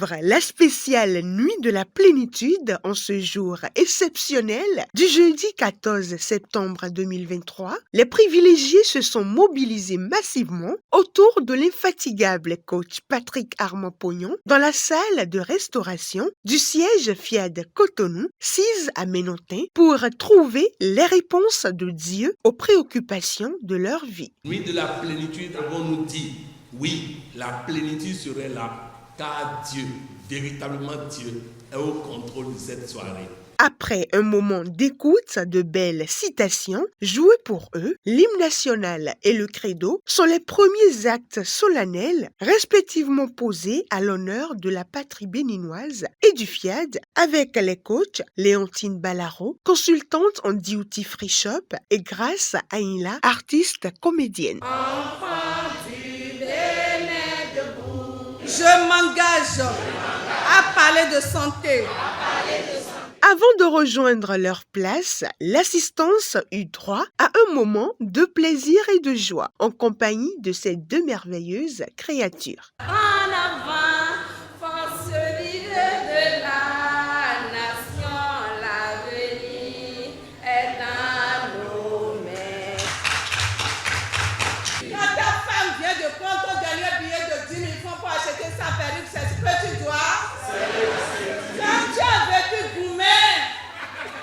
suivre la spéciale Nuit de la plénitude en ce jour exceptionnel du jeudi 14 septembre 2023. Les privilégiés se sont mobilisés massivement autour de l'infatigable coach Patrick Armand-Pognon dans la salle de restauration du siège Fiat Cotonou, 6 à Ménontin, pour trouver les réponses de Dieu aux préoccupations de leur vie. Nuit de la plénitude, avons nous dit, oui, la plénitude serait là. Car Dieu, véritablement Dieu, est au contrôle de cette soirée. Après un moment d'écoute de belles citations jouées pour eux, l'hymne national et le credo sont les premiers actes solennels respectivement posés à l'honneur de la patrie béninoise et du FIAD avec les coachs Léontine Ballaro, consultante en Duty Free Shop, et Grâce Aïla, artiste comédienne. Je m'engage à parler de santé. Avant de rejoindre leur place, l'assistance eut droit à un moment de plaisir et de joie en compagnie de ces deux merveilleuses créatures. En avant, force vive de la nation, l'avenir est dans nos mains. Quand ta femme vient de prendre ton dernier billet de 10 000 francs pour acheter sa perruque, c'est ce que tu dois. Quand tu as vécu gourmet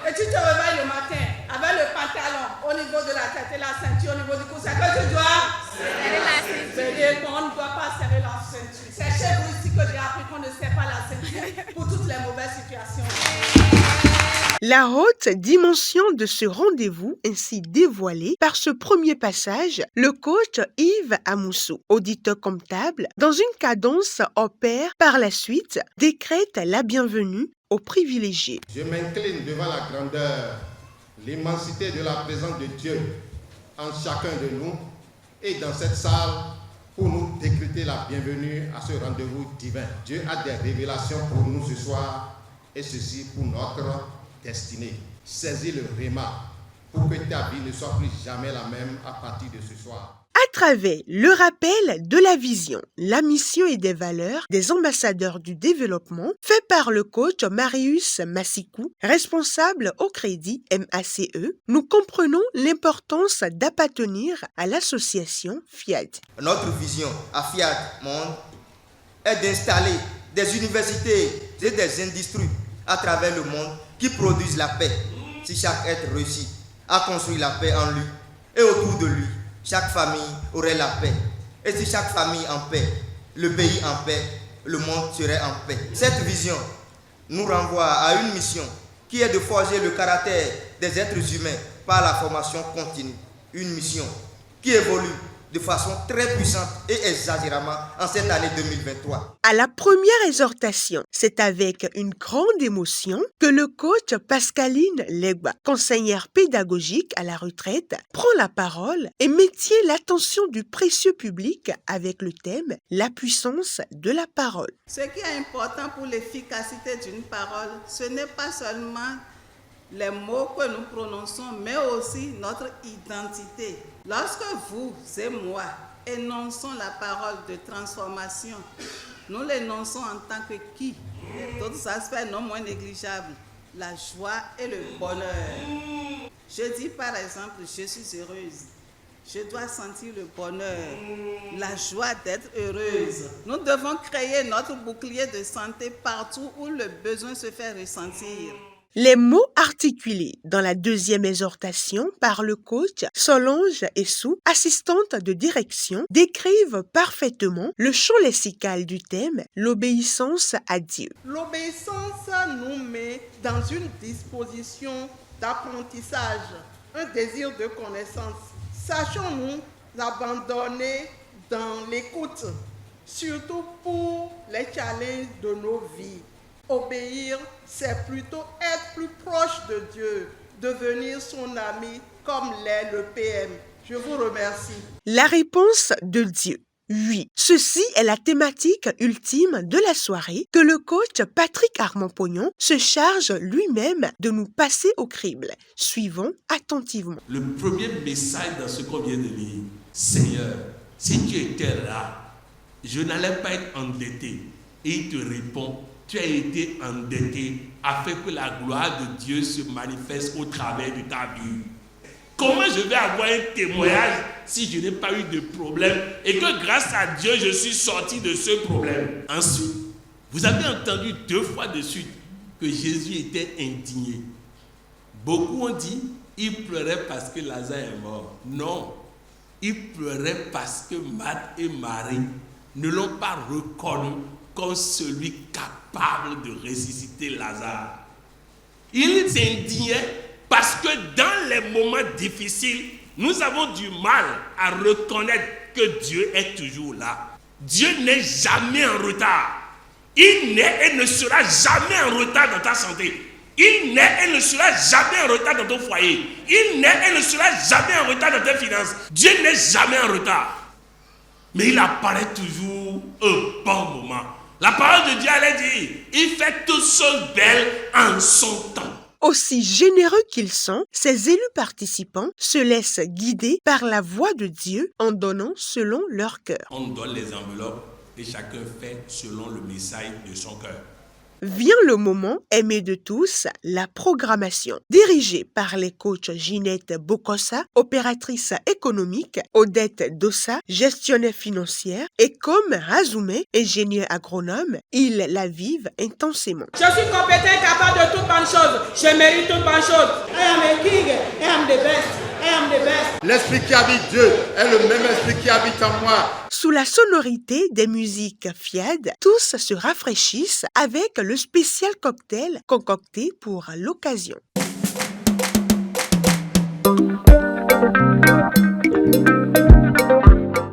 et tu te réveilles le matin avec le pantalon au niveau de la tête et la ceinture au niveau du cou, c'est que tu dois serrer la ceinture. On ne doit pas serrer la ceinture. C'est chez vous ici que j'ai appris qu'on ne serre pas la ceinture pour toutes les mauvaises situations. La haute dimension de ce rendez-vous ainsi dévoilée par ce premier passage, le coach Yves Amoussou, auditeur comptable, dans une cadence opère par la suite, décrète la bienvenue aux privilégiés. Je m'incline devant la grandeur, l'immensité de la présence de Dieu en chacun de nous et dans cette salle pour nous décréter la bienvenue à ce rendez-vous divin. Dieu a des révélations pour nous ce soir et ceci pour notre destinée. Saisis le réma pour que ta vie ne soit plus jamais la même à partir de ce soir. À travers le rappel de la vision, la mission et des valeurs des ambassadeurs du développement fait par le coach Marius Massikou, responsable au crédit MACE, nous comprenons l'importance d'appartenir à l'association FIAD. Notre vision à FIAD Monde est d'installer des universités et des industries à travers le monde qui produisent la paix. Si chaque être réussit à construire la paix en lui et autour de lui, chaque famille aurait la paix. Et si chaque famille en paix, le pays en paix, le monde serait en paix. Cette vision nous renvoie à une mission qui est de forger le caractère des êtres humains par la formation continue. Une mission qui évolue de façon très puissante et exagérément en cette année 2023. À la première exhortation, c'est avec une grande émotion que le coach Pascaline Legba, conseillère pédagogique à la retraite, prend la parole et maintient l'attention du précieux public avec le thème « La puissance de la parole ». Ce qui est important pour l'efficacité d'une parole, ce n'est pas seulement les mots que nous prononçons, mais aussi notre identité. Lorsque vous et moi énonçons la parole de transformation, nous l'énonçons en tant que qui? D'autres aspects non moins négligeables, la joie et le bonheur. Je dis par exemple, je suis heureuse. Je dois sentir le bonheur, la joie d'être heureuse. Nous devons créer notre bouclier de santé partout où le besoin se fait ressentir. Les mots articulés dans la deuxième exhortation par le coach Solange Essou, assistante de direction, décrivent parfaitement le champ lexical du thème « L'obéissance à Dieu ». L'obéissance nous met dans une disposition d'apprentissage, un désir de connaissance. Sachons-nous abandonner dans l'écoute, surtout pour les challenges de nos vies. Obéir, c'est plutôt être plus proche de Dieu, devenir son ami comme l'est le PM. Je vous remercie. La réponse de Dieu. Oui, ceci est la thématique ultime de la soirée que le coach Patrick Armand-Pognon se charge lui-même de nous passer au crible. Suivons attentivement. Le premier message dans ce qu'on vient de lire, Seigneur, si tu étais là, je n'allais pas être endetté. Et il te répond, tu as été endetté afin que la gloire de Dieu se manifeste au travers de ta vie. Comment je vais avoir un témoignage si je n'ai pas eu de problème et que grâce à Dieu, je suis sorti de ce problème? Ensuite, vous avez entendu 2 fois de suite que Jésus était indigné. Beaucoup ont dit, il pleurait parce que Lazare est mort. Non, il pleurait parce que Marthe et Marie ne l'ont pas reconnu comme celui capable de ressusciter Lazare. Il s'indignait parce que dans les moments difficiles, nous avons du mal à reconnaître que Dieu est toujours là. Dieu n'est jamais en retard. Il n'est et ne sera jamais en retard dans ta santé. Il n'est et ne sera jamais en retard dans ton foyer. Il n'est et ne sera jamais en retard dans tes finances. Dieu n'est jamais en retard. Mais il apparaît toujours au bon moment. La parole de Dieu allait dire, il fait toutes choses belles en son temps. Aussi généreux qu'ils sont, ces élus participants se laissent guider par la voix de Dieu en donnant selon leur cœur. On donne les enveloppes et chacun fait selon le message de son cœur. Vient le moment aimé de tous, la programmation. Dirigée par les coachs Ginette Bokossa, opératrice économique, Odette Dossa, gestionnaire financière, et comme Hazoumé, ingénieur agronome, ils la vivent intensément. Je suis compétent et capable de toutes bonnes choses. Je mérite toutes bonnes choses. I am a king, I am the best, I am the best. L'esprit qui habite Dieu est le même esprit qui habite en moi. Sous la sonorité des musiques Fiad, tous se rafraîchissent avec le spécial cocktail concocté pour l'occasion.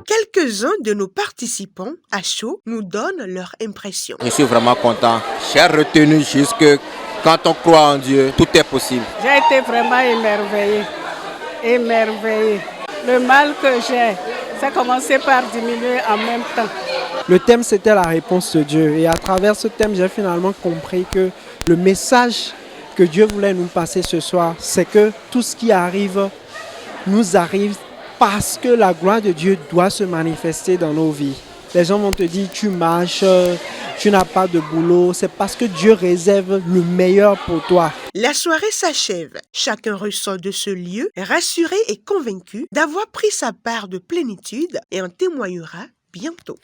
Quelques-uns de nos participants à chaud nous donnent leur impression. Je suis vraiment content. J'ai retenu juste que quand on croit en Dieu, tout est possible. J'ai été vraiment émerveillée. Le mal que j'ai, ça a commencé par diminuer en même temps. Le thème, c'était la réponse de Dieu. Et à travers ce thème, j'ai finalement compris que le message que Dieu voulait nous passer ce soir, c'est que tout ce qui arrive, nous arrive parce que la gloire de Dieu doit se manifester dans nos vies. Les gens vont te dire, tu marches, tu n'as pas de boulot. C'est parce que Dieu réserve le meilleur pour toi. La soirée s'achève. Chacun ressort de ce lieu rassuré et convaincu d'avoir pris sa part de plénitude et en témoignera bientôt.